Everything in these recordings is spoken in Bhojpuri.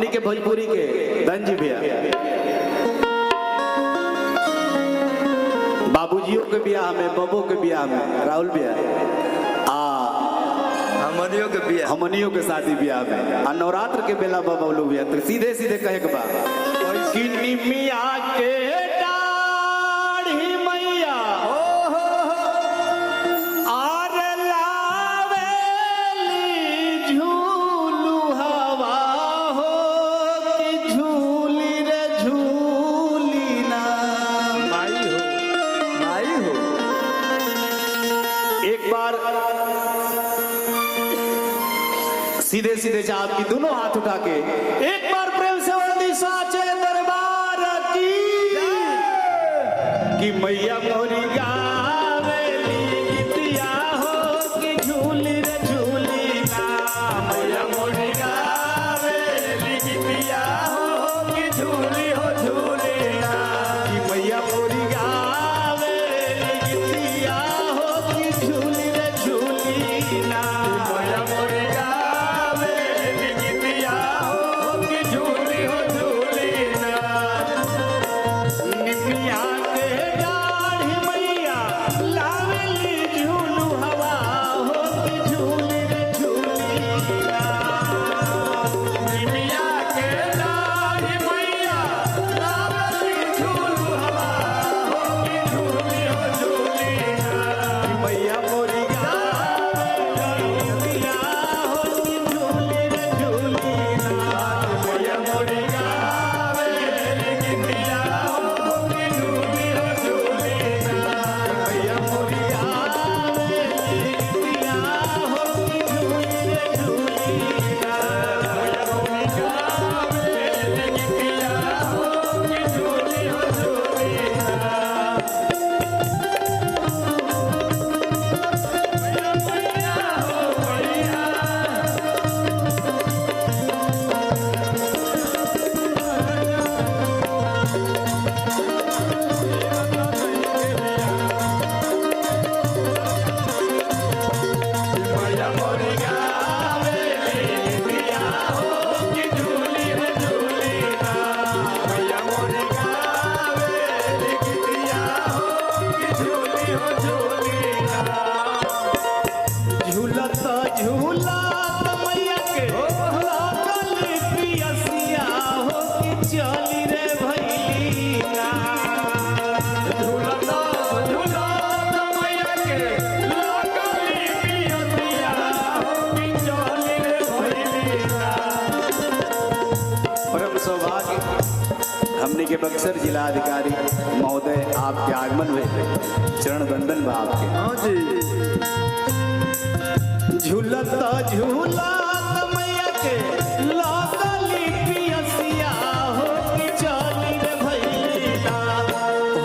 हमनी के भोजपुरी के धनजी भैया बाबूजियों के बियाह में, बबो के बियाह में, राहुल भैया हमनियों के शादी ब्याह में, नवरात्र के बेला बाबा लोग भैया तो सीधे सीधे कहे के बा कि निमिया के डाढ़ी मैया आर लावेली झूलू हवा हो कि झूली रे झूली ना माई हो एक बार सीधे सीधे चाप की दोनों हाथ उठा के एक बार प्रेम से वंदी साचे दरबार की मैया मोरी गावेली गीतिया हो कि झूली रे झूली ना मैया मोरी गावेली गीतिया हो कि झूली हो झूली ना कि मैया मोरी गावेली गीतिया हो कि झूली रे झूली ना मैया मोरी हमने के बक्सर जिला अधिकारी महोदय आपके आगमन हुए चरण बंदन बा आपके। हाँ जी झूलता झूला मैया के लागली पियसिया हो कि चली रे भैया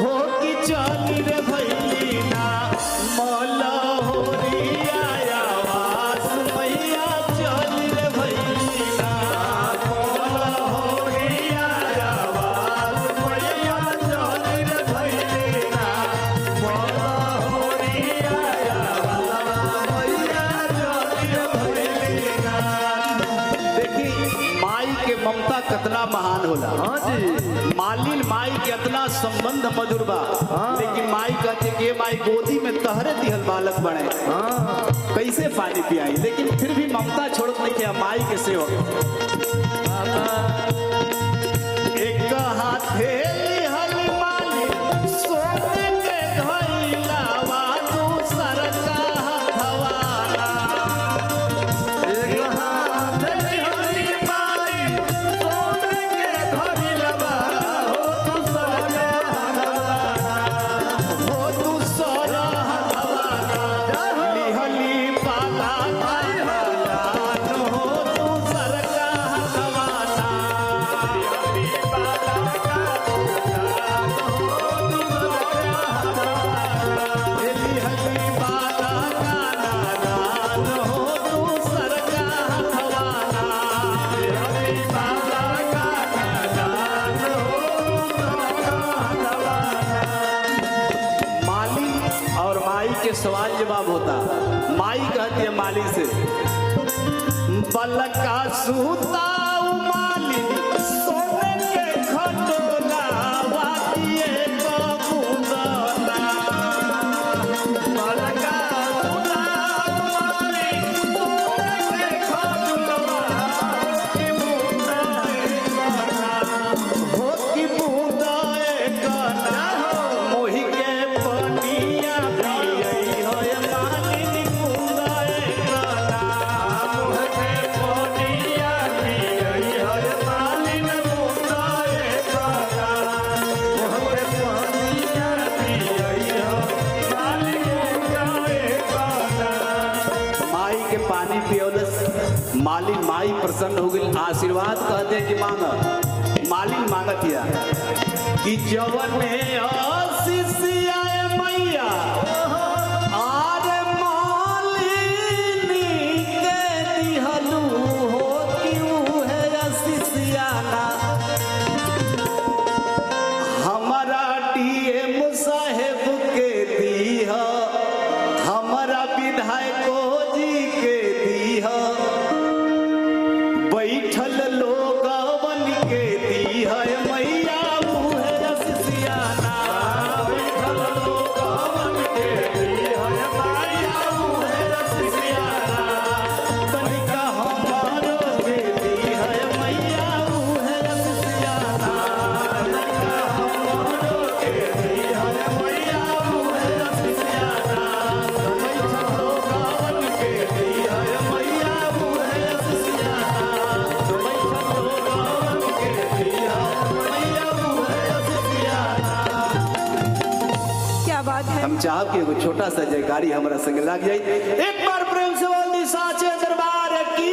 हो कि चली रे भैया मौला हो रिया आवास मैया चली रे भैया मौला हो रिया आवास मैया चली रे भैया मौला हो रिया ममता कितना महान होला। हाँ जी मालिन माई के इतना संबंध मधुर बा। लेकिन माई कहते कि माई गोदी में तहरे दिहल बालक बने कैसे पानी पियाई, लेकिन फिर भी ममता छोड़त नहीं किया माई के सेवक। एक हाथे हल मालिन सोने के धइलावा दूसर का हथवाला एक हाथे सवाल जवाब होता। माई कहती है माली से बलका सूता माली माई प्रसन्न हो गई, आशीर्वाद कहते कि मांगा, मालिक मांगत या कि जवन में आशीष आए मैया आरे मालिनी के दिहलू हो क्यों है आशीष आना हमारा डीएम साहेब के दीह हमारा विधायकों जी के दीह बैठल लोगवन के दीह मैया मुहे रसियाना बैठल लोगवन के दीह मैया मुहे रसियाना तनिका हमारो के दीह मैया मुहे रसियाना तनिका हमारो के दीह मैया मुहे रसियाना बैठल लोगवन के दीह मैया मुहे रसियाना क्या बात है। हम चाहब कि एगो छोटा सा जयकारी हमारा संग लग जाए। एक बार प्रेम से बोल दी साचे दरबार की